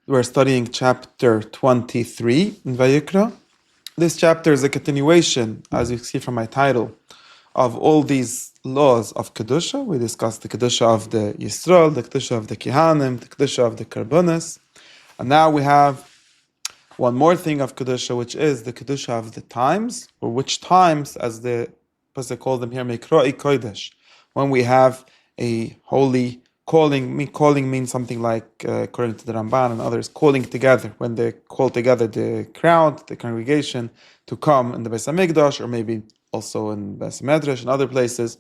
We're studying chapter 23 in Vayikra. This chapter is a continuation, as you see from my title, of all these laws of Kedusha. We discussed the Kedusha of the Yisrael, the Kedusha of the Kihanim, the Kedusha of the korbanos. And now we have one more thing of Kedusha, which is the Kedusha of the times, or which times, as the Pasuk calls them here, Mikra Kodesh, when we have a holy calling. Calling means something like, according to the Ramban and others, calling together, when they call together the crowd, the congregation, to come in the Beis HaMikdash, or maybe also in Beis HaMedrash and other places,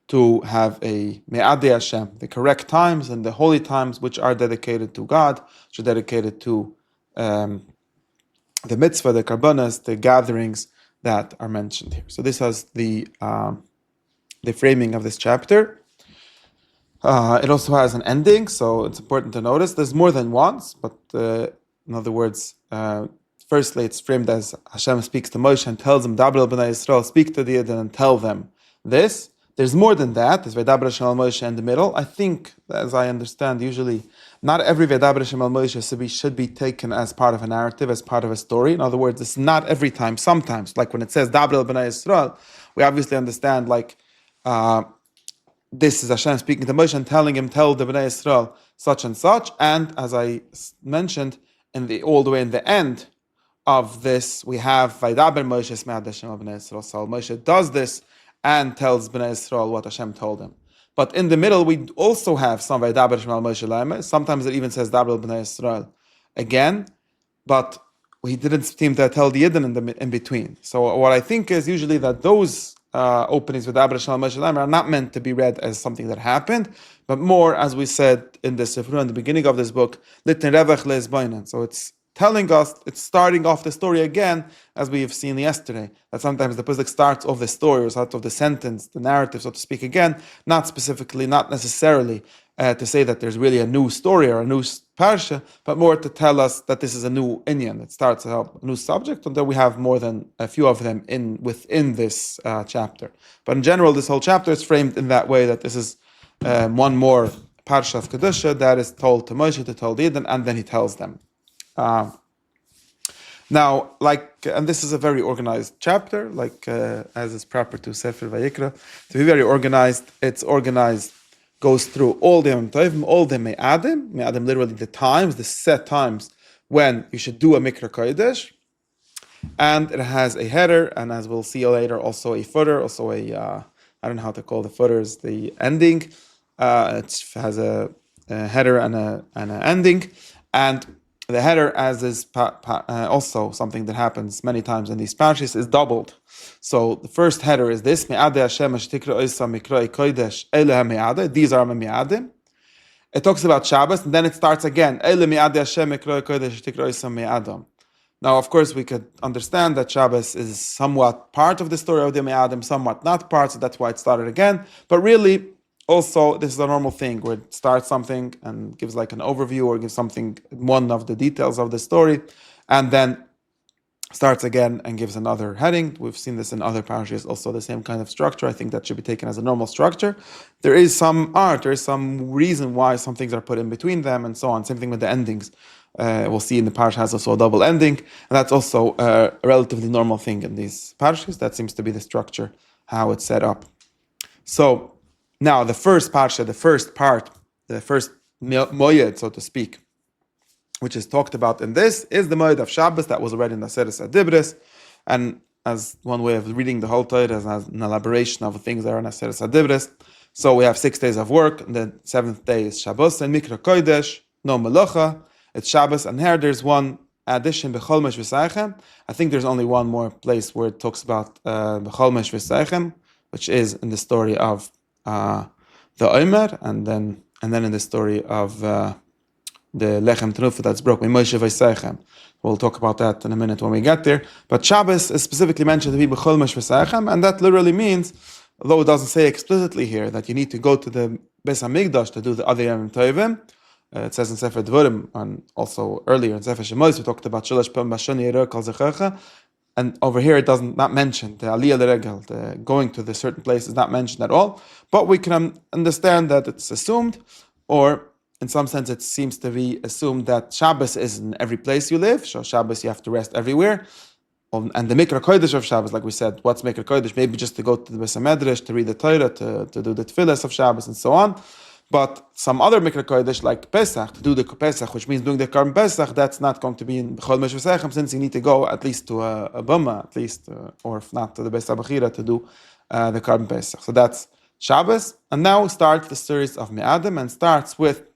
to have a Me'adei Hashem, the correct times and the holy times, which are dedicated to God, which are dedicated to the mitzvah, the korbanos, the gatherings that are mentioned here. So this has the framing of this chapter. It also has an ending, so it's important to notice. There's more than once, but in other words, firstly, it's framed as Hashem speaks to Moshe and tells him, Daber el b'nai Yisrael, speak to the Yidden and tell them this. There's more than that. There's Vaydaber Hashem al Moshe in the middle. I think, as I understand, usually not every Vaydaber Hashem al Moshe should be taken as part of a narrative, as part of a story. In other words, it's not every time. Sometimes, like when it says Daber el b'nai Yisrael, we obviously understand like this is Hashem speaking to Moshe and telling him, tell the Bnei Yisrael such and such. And as I mentioned, all the way in the end of this, we have Vaydaber Moshe Sme'ad Hashem al Bnei Yisrael. So Moshe does this and tells Bnei Yisrael what Hashem told him. But in the middle, we also have some Vaydaber Hashem al Moshe Laimeh. Sometimes it even says Daber Bnei Yisrael again, but he didn't seem to tell the Yidden in between. So what I think is usually that those openings with Daber Hashem al Moshe Laimeh are not meant to be read as something that happened, but more, as we said in the Sifru, in the beginning of this book, Litn Revach Le'ezbainan. So it's telling us, it's starting off the story again, as we have seen yesterday, that sometimes the Pasuk starts off the story, or starts off the sentence, the narrative, so to speak, again, not specifically, not necessarily to say that there's really a new story or a new parsha, but more to tell us that this is a new inyan. It starts a new subject, and then we have more than a few of them within this chapter. But in general, this whole chapter is framed in that way, that this is one more parsha of Kedusha that is told to Moshe, to tell the Yidden, and then he tells them. Now, and this is a very organized chapter, as is proper to Sefer Vayikra, to be very organized. It's organized, goes through all the Yom Tovim, all the Me'adim literally the times, the set times when you should do a Mikra Kodesh, and it has a header, and as we'll see later, also a footer, also I don't know how to call the footers, the ending. It has a header and an ending, and the header, as is also something that happens many times in these parashas, is doubled. So the first header is this: Me'adei Hashem Tikra Oisa Mikra Kodesh Ele Me'adei. These are Me'adim. It talks about Shabbos, and then it starts again: Ele Me'adei Hashem Mikra Kodesh Tikra Oisa Me'adam. Now, of course, we could understand that Shabbos is somewhat part of the story of the Me'adim, somewhat not part, so that's why it started again. But really, also, this is a normal thing where it starts something and gives like an overview or gives something, one of the details of the story, and then starts again and gives another heading. We've seen this in other parashas, also the same kind of structure. I think that should be taken as a normal structure. There is some art, there is some reason why some things are put in between them and so on. Same thing with the endings. We'll see in the parasha has also a double ending, and that's also a relatively normal thing in these parashas. That seems to be the structure, how it's set up. So, now, the first parsha, the first part, the first moyed, so to speak, which is talked about in this, is the moyed of Shabbos that was already in the Seres Adibris, and as one way of reading the whole Torah, as an elaboration of things that are in the Seres Adibris. So we have 6 days of work, and the 7th day is Shabbos, and Mikra Kodesh, no Melacha, it's Shabbos, and here there's one addition, Bechol Mesh V'Seichem. I think there's only one more place where it talks about Bechol Mesh V'Seichem, which is in the story of the Omer, and then in the story of the Lechem Tenufa that's broken, Moshe Vayseichem. We'll talk about that in a minute when we get there. But Shabbos is specifically mentioned to be B'chol Mesh Vayseichem, and that literally means, although it doesn't say explicitly here, that you need to go to the Beis HaMikdash to do the other Yom Tovim. It says in Sefer Dvorim, and also earlier in Sefer Shemos, we talked about Shalosh Pam Bashani Yeror Kol Zechecha. And over here, it doesn't not mention the aliyah l'regel, the going to the certain place is not mentioned at all. But we can understand that it's assumed, or in some sense, it seems to be assumed that Shabbos is in every place you live. So Shabbos, you have to rest everywhere. And the Mikra Kodesh of Shabbos, like we said, what's Mikra Kodesh? Maybe just to go to the Beis HaMedrash, to read the Torah, to do the Tefillas of Shabbos, and so on. But some other Mikra Kodesh, like Pesach, to do the Pesach, which means doing the Korban Pesach, that's not going to be in B'chol Meshvasechem, since you need to go at least to a Bama, at least, or if not, to the Beis HaBechira to do the Korban Pesach. So that's Shabbos. And now starts the series of Me'adim, and starts with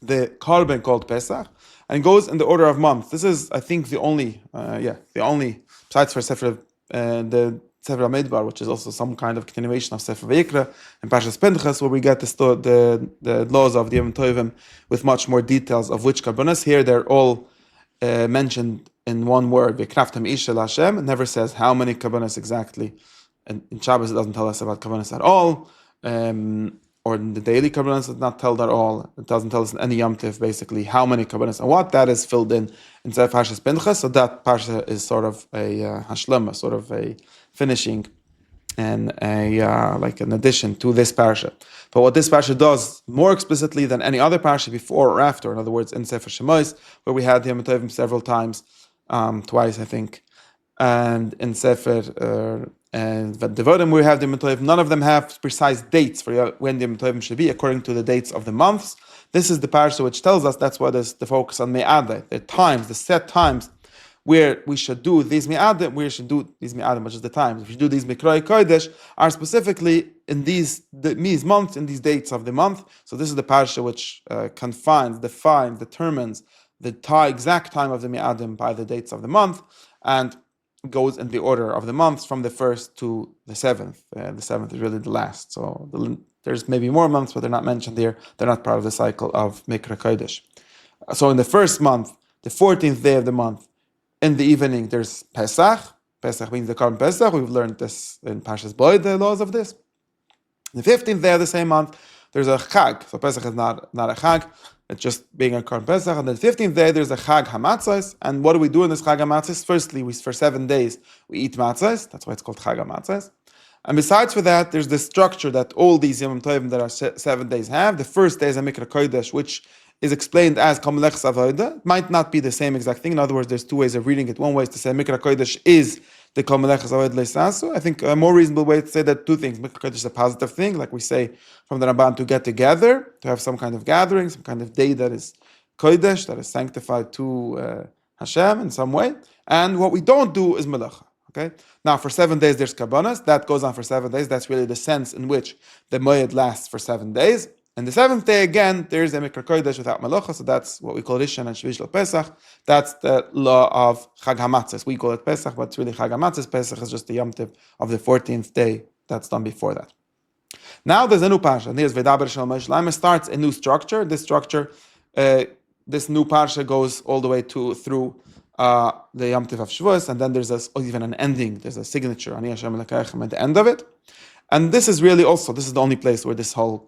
the Korban called Pesach, and goes in the order of months. This is, I think, the only, besides for the Sefer Midbar, which is also some kind of continuation of Sefer Vayikra and Parshas Pinchas, where we get the laws of the Yom Tovim with much more details of which korbanos. Here they're all mentioned in one word, V'kraftem Isha Hashem. It never says how many korbanos exactly. And in Shabbos it doesn't tell us about korbanos at all, or in the daily korbanos it does not tell at all. It doesn't tell us in any Yom Tov basically how many korbanos and what. That is filled in Sefer Parshas Pinchas. So that parsha is sort of a hashlama, sort of a finishing and like an addition to this parsha. But what this parsha does more explicitly than any other parsha before or after, in other words, in Sefer Shemos, where we had the Yom Tovim several times, twice I think, and in Sefer and the Devarim we have the Yom Tovim, none of them have precise dates for when the Yom Tovim should be according to the dates of the months. This is the parsha which tells us, that's what is the focus on Me'adah, the times, the set times where we should do these Me'adim, which is the times. If you do these Mikra Kodesh, are specifically in these months, in these dates of the month. So this is the parsha which determines the exact time of the Me'adim by the dates of the month, and goes in the order of the months from the first to the seventh. The seventh is really the last. So there's maybe more months, but they're not mentioned here. They're not part of the cycle of Mikra Kodesh. So in the first month, the 14th day of the month, in the evening, there's Pesach. Pesach means the Korban Pesach. We've learned this in Parshas Bo, the laws of this. The 15th day of the same month, there's a Chag. So Pesach is not a Chag. It's just being a Korban Pesach. And then the 15th day, there's a Chag HaMatzos. And what do we do in this Chag HaMatzos? Firstly, for 7 days, we eat matzos. That's why it's called Chag HaMatzos. And besides for that, there's the structure that all these Yom Tovim that are 7 days have. The first day is a Mikra Kodesh, which is explained as Kol Melechus Avoda. It might not be the same exact thing. In other words, there's two ways of reading it. One way is to say Mikra Kodesh is the Kol Melechus Avoda Leisasu. I think a more reasonable way to say that two things. Mikra Kodesh is a positive thing, like we say from the Ramban, to get together, to have some kind of gathering, some kind of day that is Kodesh, that is sanctified to Hashem in some way. And what we don't do is Melacha. Okay. Now, for 7 days, there's korbanos. That goes on for 7 days. That's really the sense in which the moed lasts for 7 days. And the 7th day, again, there's a Mikra Kodesh without Malacha, so that's what we call Rishon and Shvish Pesach. That's the law of Chag HaMatzos. We call it Pesach, but it's really Chag HaMatzos. Pesach is just the Yom Tov of the 14th day that's done before that. Now there's a new parsha, and here's V'daber Shel Moshe Lama, starts a new structure. This structure, this new parsha goes all the way through the Yom Tov of Shavuos, and then there's even an ending. There's a signature, Ani Hashem Elokeichem, at the end of it. And this is really also, this is the only place where this whole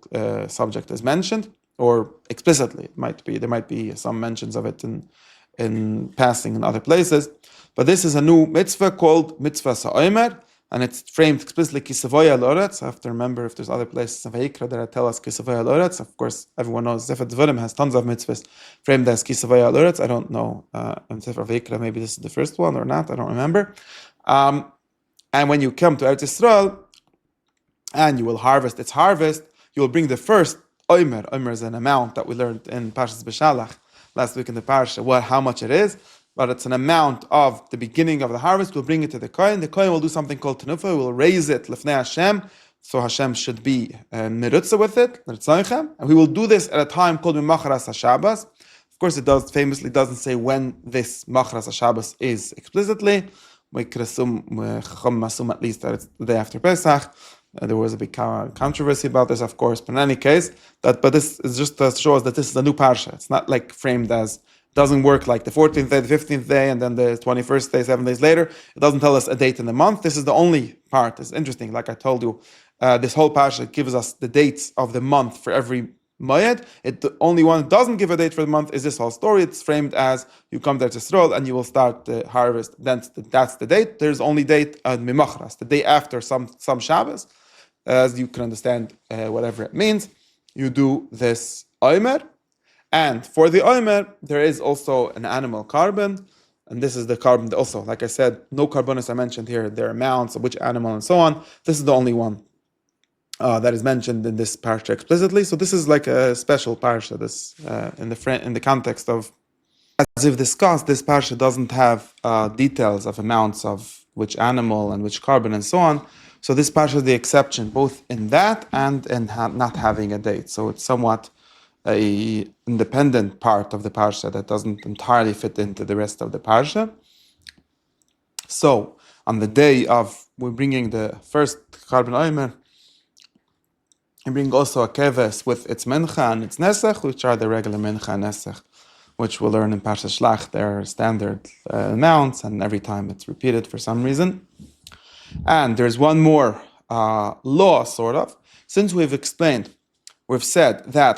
subject is mentioned, or explicitly. There might be some mentions of it in passing in other places. But this is a new mitzvah called Mitzvah Omer, and it's framed explicitly Kisavoya Loretz. I have to remember if there's other places in Vayikra that tell us Kisavoya Loretz. Of course, everyone knows Sefer Devarim has tons of mitzvahs framed as Kisavoya Loretz. I don't know, in Sefer Vayikra, maybe this is the first one or not, I don't remember. And when you come to Eretz Yisrael, and you will harvest its harvest, you will bring the first Omer. Omer is an amount that we learned in Parshas B'Shalach last week in the Parsha, how much it is, but it's an amount of the beginning of the harvest. We'll bring it to the Kohen. The Kohen will do something called Tenufa. We'll raise it Lefnei Hashem, so Hashem should be merutza with it, and we will do this at a time called Machras HaShabbos. Of course, it famously doesn't say when this Machras HaShabbos is explicitly. Mikra Kodesh, at least that it's the day after Pesach. There was a big controversy about this, of course, but in any case, but this is just to show us that this is a new parsha. It's not like framed as, doesn't work like the 14th day, the 15th day, and then the 21st day, 7 days later. It doesn't tell us a date in the month. This is the only part. It's interesting, like I told you, this whole parsha gives us the dates of the month for every moed. The only one that doesn't give a date for the month is this whole story. It's framed as, you come there to Yisrael and you will start the harvest. That's the date. There's only date Mimachras, the day after some Shabbos. As you can understand, whatever it means, you do this Omer, And for the Omer, there is also an animal carbon, and this is the carbon also. Like I said, no korbanos are mentioned here. Their amounts of which animal and so on. This is the only one that is mentioned in this parsha explicitly. So this is like a special parsha. This in the context of, as we've discussed, this parsha doesn't have details of amounts of which animal and which carbon and so on. So this parsha is the exception, both in that and in not having a date. So it's somewhat a independent part of the parsha that doesn't entirely fit into the rest of the parsha. So on the day of we're bringing the first carbon omer, we bring also a keves with its mincha and its nesach, which are the regular mincha and nesach, which we'll learn in Parsha Shlach. They're standard amounts, and every time it's repeated for some reason. And there's one more law, sort of. Since we've said that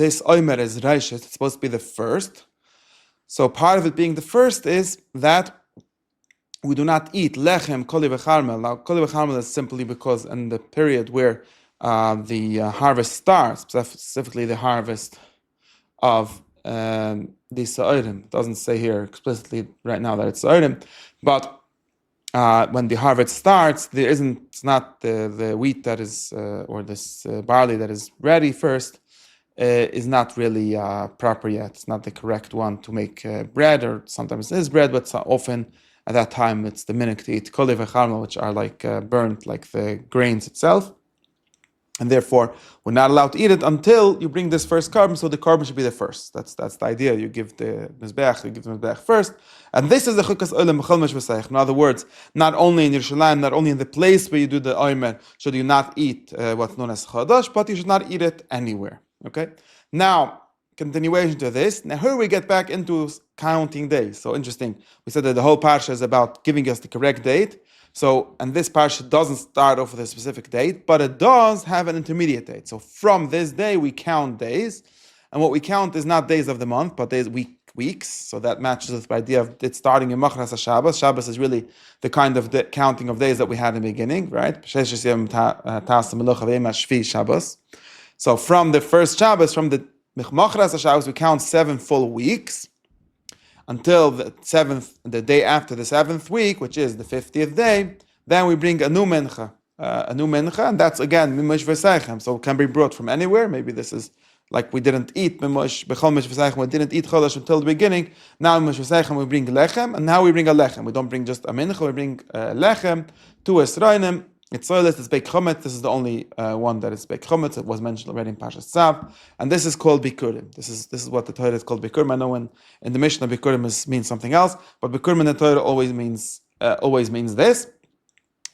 this Omer is Reishis, it's supposed to be the first. So part of it being the first is that we do not eat lechem koli v'charmel. Now, koli v'charmel is simply because in the period where the harvest starts, specifically the harvest of the Sa'orim. It doesn't say here explicitly right now that it's Sa'orim, but when the harvest starts, it's not the wheat that is, or this barley that is ready first, is not really proper yet. It's not the correct one to make bread, or sometimes it is bread, but often at that time it's the minhag to eat koli v'charmel, which are like burnt, like the grains itself. And therefore, we're not allowed to eat it until you bring this first carbon, so the carbon should be the first. That's the idea. You give the mizbeach first. And this is the chukas olam b'chol mishvasayich. In other words, not only in Yerushalayim, not only in the place where you do the omer, should you not eat what's known as chadash, but you should not eat it anywhere. Okay? Now, continuation to this. Now here we get back into counting days. So interesting. We said that the whole parsha is about giving us the correct date. So, and this parsha doesn't start off with a specific date, but it does have an intermediate date. So from this day, we count days. And what we count is not days of the month, but weeks. So that matches with the idea of it starting in Mikra Shabbos. Shabbos is really the kind of the counting of days that we had in the beginning, right? So from the first Shabbos, from the Mikra Shabbos, we count 7 full weeks, until the day after the 7th week, which is the 50th day. Then we bring a new mincha, and that's again mimush v'seichem. So it can be brought from anywhere. Maybe this is like we didn't eat mimush b'chol mimush v'seichem. We didn't eat chodesh until the beginning. Now mimush v'seichem we bring lechem, and now we bring a lechem. We don't bring just a mincha. We bring lechem, 2 esrainim. It's soilest, it's Beik Chomet. This is the only one that is Beik Chomet. It was mentioned already in Parshas Tzav. And this is called Bikurim. This is what the Torah is called Bikurim. I know in the Mishnah Bikurim means something else, but Bikurim in the Torah always means this.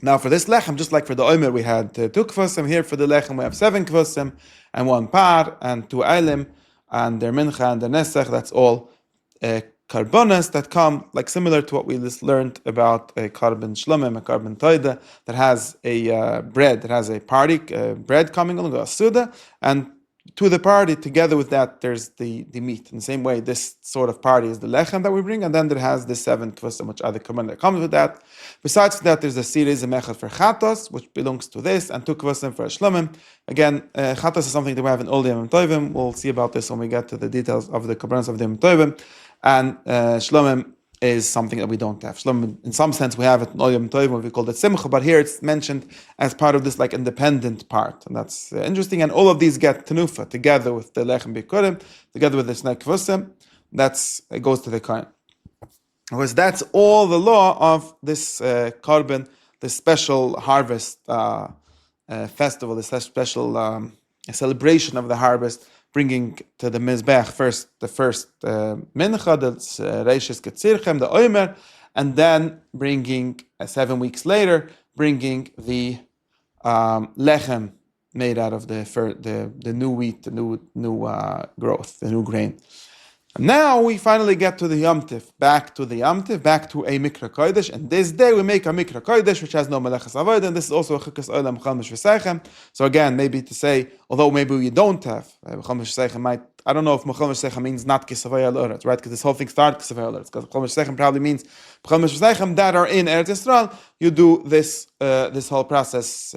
Now for this lechem, just like for the Omer, we had 2 kvasim. Here for the lechem, we have 7 kvasim and 1 par and 2 eilim and their mincha and their nesech. That's all korbanos that come, like similar to what we just learned about a carbon shlomim, a carbon toida, that has a bread, that has a party, bread coming along, a suda, and to the party, together with that, there's the meat. In the same way, this sort of party is the lechem that we bring, and then there has the 7 kvasim, which are the korban that comes with that. Besides that, there's a series of mechad for chatos, which belongs to this, and 2 kvasim for shlomim. Again, chatos is something that we have in all the Yom Tovim. We'll see about this when we get to the details of the korbanos of the Yom Tovim. And shlomim is something that we don't have. Shlomim, in some sense, we have it in Yom Tovim, we call it simcha, but here it's mentioned as part of this like independent part, and that's interesting. And all of these get tenufa together with the lechem bikurim, together with the snei kvusim. It goes to the kohen. Because that's all the law of this korban, this special harvest festival, this special celebration of the harvest, bringing to the mizbech the first mincha, that's reishis ketzirchem, the omer, and then bringing 7 weeks later, bringing the lechem made out of the new wheat, the new growth, the new grain. And now we finally get to the Yom Tiv, back to a Mikra Kodesh, and this day we make a Mikra Kodesh, which has no melechas avodah, and this is also a chukas olam b'chol mishvasaychem. So again, maybe to say, although maybe we don't have b'chol mishvasaychem, I don't know if b'chol mishvasaychem means not kisavay al uretz, right? Because this whole thing started kisavay al uretz, because b'chol mishvasaychem probably means b'chol mishvasaychem that are in Eretz Yisrael. You do this whole process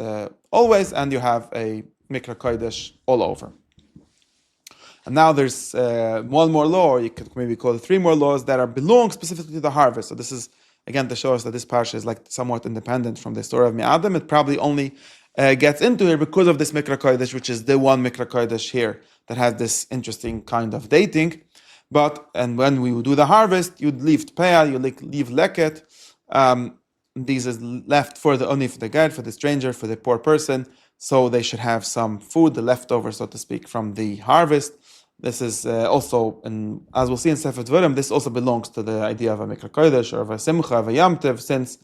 always, and you have a Mikra Kodesh all over. And now there's one more law, or you could maybe call it three more laws that belong specifically to the harvest. So this is, again, to show us that this parsha is like somewhat independent from the story of Mi'adim. It probably only gets into here because of this Mikra Kodesh, which is the one Mikra Kodesh here that has this interesting kind of dating. And when we would do the harvest, you'd leave Tpeah, you leave Leket. These is left only for the guide, for the stranger, for the poor person. So they should have some food, the leftover, so to speak, from the harvest. This is also, and as we'll see in Sefer Dvarim, this also belongs to the idea of a Mikra Kodesh or of a Simcha, of a Yom Tov, since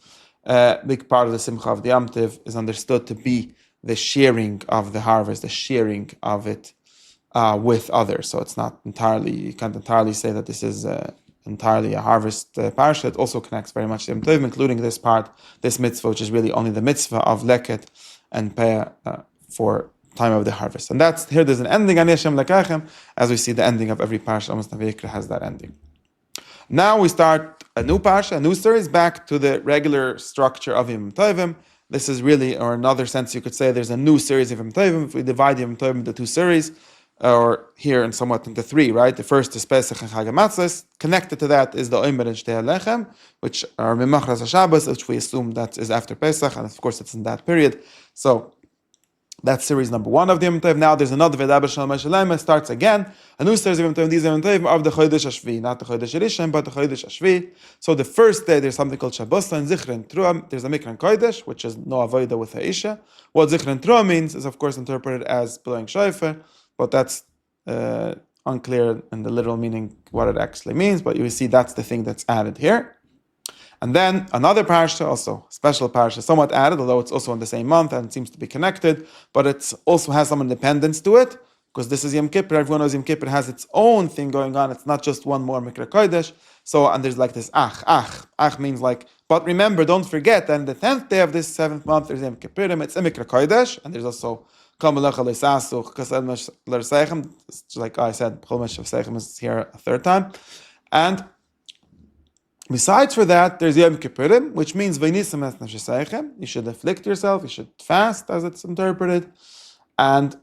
a big part of the Simcha of the Yom Tov is understood to be the sharing of the harvest, the sharing of it with others. So it's not entirely, you can't entirely say that this is entirely a harvest parsha. It also connects very much to Yom Tov, including this part, this mitzvah, which is really only the mitzvah of Leket and Peah for time of the harvest. And that's, here there's an ending, Ani Hashem Lekachem, as we see the ending of every parsha, almost Vayikra has that ending. Now we start a new parsha, a new series, back to the regular structure of Yom Tovim. This is really, or another sense you could say, there's a new series of Yom Tovim. If we divide Yom Tovim into two series, or here and somewhat into three, right? The first is Pesach and Chag HaMatzos. Connected to that is the Omer and Shavuos, which are Mikra Shabbos, which we assume that is after Pesach, and of course it's in that period. So that's series number one of the Yom Tov. Now there's another V'daber Shalom Shalem. It starts again. A new series of Yom Tov. These Yom Tov of the Kedushas HaZmanim, not the Kedushas HaRishon, but the Kedushas HaZmanim. So the first day there's something called Shabbos and Zichron and Truah. There's a Mikra Kodesh, which is no avodah with Ha'isha. What Zichron and Truah means is, of course, interpreted as blowing shofar, but that's unclear in the literal meaning what it actually means. But you will see that's the thing that's added here. And then another parsha, also special parsha, somewhat added, although it's also in the same month and it seems to be connected, but it also has some independence to it, because this is Yom Kippur. Everyone knows Yom Kippur has its own thing going on. It's not just one more Mikra Kodesh. So, and there's like this ach means like, but remember, don't forget that on the 10th day of this 7th month, there's Yom Kippurim, it's a Mikra Kodesh, and there's also just like I said, is here a third time. And besides for that, there's Yom Kippurim, which means you should afflict yourself, you should fast, as it's interpreted. And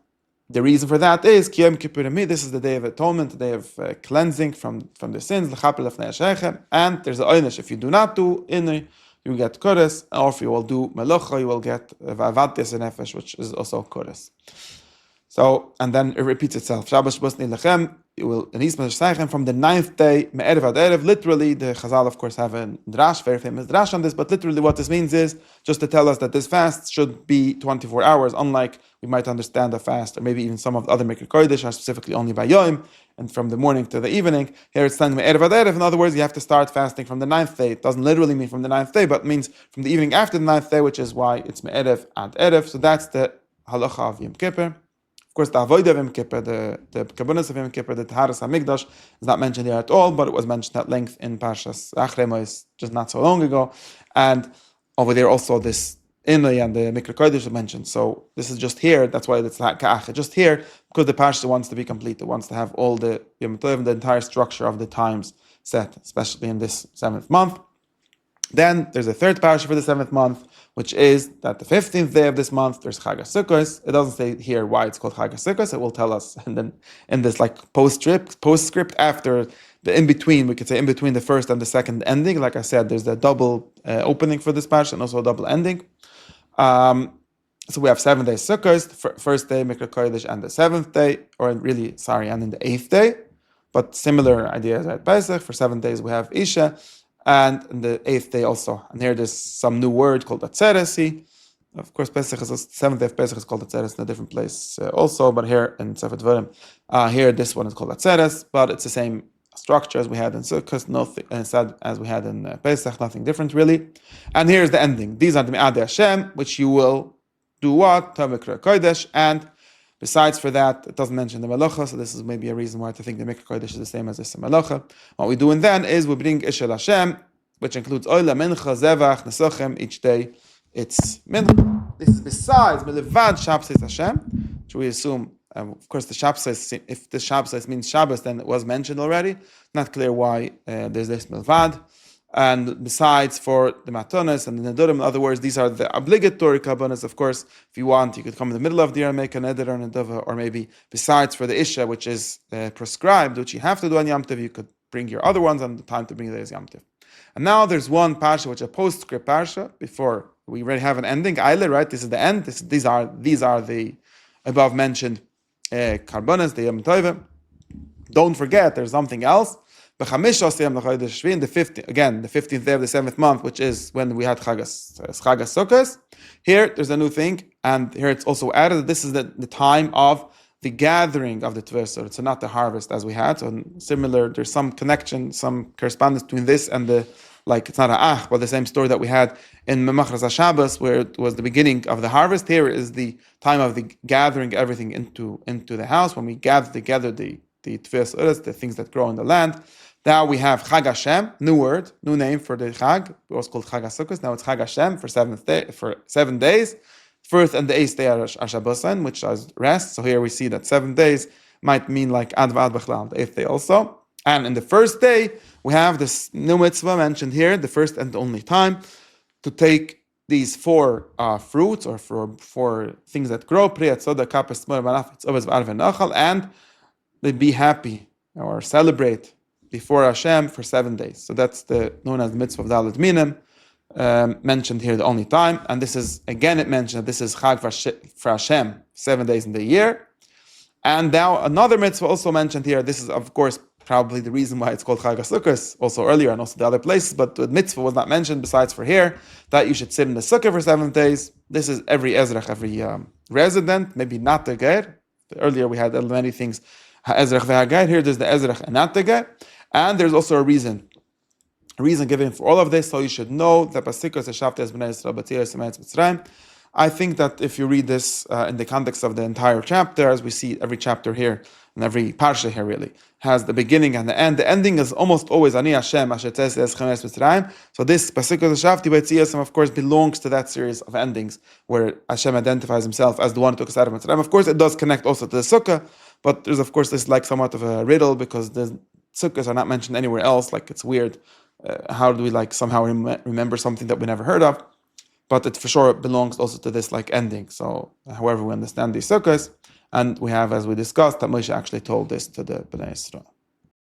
the reason for that is Yom Kippurim, this is the day of atonement, the day of cleansing from the sins. And there's an oynish, if you do not do inui, you will get korbanos, or if you will do melocha, you will get va'avadtes nefesh, which is also korbanos. So, and then it repeats itself. Shabbos b'snei lechem, you will from the 9th day, me'erev ad erev. Literally, the Chazal, of course, have a drash, very famous drash on this, but literally what this means is just to tell us that this fast should be 24 hours, unlike we might understand a fast, or maybe even some of the other Mikra Kodesh are specifically only by Yom, and from the morning to the evening. Here it's saying me'erev ad erev. In other words, you have to start fasting from the 9th day. It doesn't literally mean from the 9th day, but it means from the evening after the 9th day, which is why it's me'erev ad erev. So that's the halacha of Yom Kippur. Of course, the avodah of Yom Kippur, the korbanos of Yom Kippur, the taharas hamikdash is not mentioned here at all, but it was mentioned at length in Parshas Achrei Mos just not so long ago. And over there also this Inui and the Mikra Kodesh is mentioned. So this is just here, that's why it's ka'ach, just here, because the Parsha wants to be complete. It wants to have all the Yom Tov, the entire structure of the times set, especially in this 7th month. Then there's a third parsha for the 7th month, which is that the 15th day of this month, there's Chag Sukkos. It doesn't say here why it's called Chag Sukkos. It will tell us, and then in this like postscript after the in-between, we could say in between the first and the second ending. Like I said, there's a double opening for this parsha and also a double ending. So we have 7 days Sukkos, the first day Mikra Kodesh, and the 7th day, and in the 8th day. But similar ideas at Pesach. For 7 days we have Isha, and in the 8th day also. And here there's some new word called Atzeres. Of course, Pesach is the 7th day of Pesach is called Atzeres in a different place also, but here in Sefer Dvarim, here this one is called Atzeres, but it's the same structure as we had in Sukkos, as we had in Pesach, nothing different really. And here's the ending. These are the Me'adei Hashem, which you will do what? Mikra Kodesh. And besides for that, it doesn't mention the Melacha, so this is maybe a reason why to think the Mikra Kodesh is the same as this Melacha. What we do then is we bring Ishel Hashem, which includes Oila, Mincha, Zevach, Nesochem, each day it's Mincha. This is besides Melevad Shabbos Hashem, which we assume, of course, the Shabbos, if the Shabbos means Shabbos, then it was mentioned already. Not clear why there's this Melevad. and besides for the matanas and the nedurim. In other words, these are the obligatory korbanos. Of course, if you want, you could come in the middle of the year and make a neder or a nedava, or maybe besides for the isha, which is prescribed, which you have to do on Yom Tov, you could bring your other ones, and the time to bring it is Yom Tov. And now there's one parsha, which is a postscript parsha. Before we already have an ending, Eile, right? This is the end. These are the above mentioned korbanos, the Yom Tov. Don't forget, there's something else. In the 15th, again, the 15th day of the 7th month, which is when we had Chagas Sukkos. Here, there's a new thing, and here it's also added that this is the time of the gathering of the tversot. So not the harvest as we had. So similar, there's some connection, some correspondence between this and it's not a but the same story that we had in Mikra Shabbos, where it was the beginning of the harvest. Here is the time of the gathering everything into the house, when we gather together the tversot, the things that grow in the land. Now we have Chag Hashem, new name for the Chag. It was called Chag Sukkos. Now it's Chag Hashem for 7 days. First and the 8th day are Shabbos, which is rest. So here we see that 7 days might mean like Ad B'Chlal, the 8th day also. And in the first day, we have this new mitzvah mentioned here, the first and only time, to take these 4 fruits, or 4 things that grow, and they be happy or celebrate before Hashem for 7 days. So that's known as the mitzvah of Dalet Minim, mentioned here the only time. And this is, again, it mentioned that this is Chag for Hashem, 7 days in the year. And now another mitzvah also mentioned here. This is, of course, probably the reason why it's called Chag Sukkos, also earlier and also the other places, but the mitzvah was not mentioned besides for here, that you should sit in the sukkah for 7 days. This is every ezrach, every resident, maybe not the ger. Earlier we had many things, ha'ezrach ve'hager. Here there's the ezrach and not the ger. And there's also a reason given for all of this, so you should know that Sukkos Shavtes Bnei Yisrael B'Tzias Emetz Mitzrayim. I think that if you read this in the context of the entire chapter, as we see every chapter here, and every parsha here really, has the beginning and the end. The ending is almost always Ani Hashem, Asher Tzes Es Chemes Mitzrayim. So this Sukkos Shavti B'Tzias, of course, belongs to that series of endings where Hashem identifies himself as the one who took us out of Mitzrayim. Of course, it does connect also to the Sukkah, but there's of course this like somewhat of a riddle, because the Sukkos are not mentioned anywhere else. Like, it's weird. How do we somehow remember something that we never heard of? But it for sure belongs also to this ending. So however we understand these Sukkos, and we have, as we discussed, that Moshe actually told this to the Bnei Yisrael.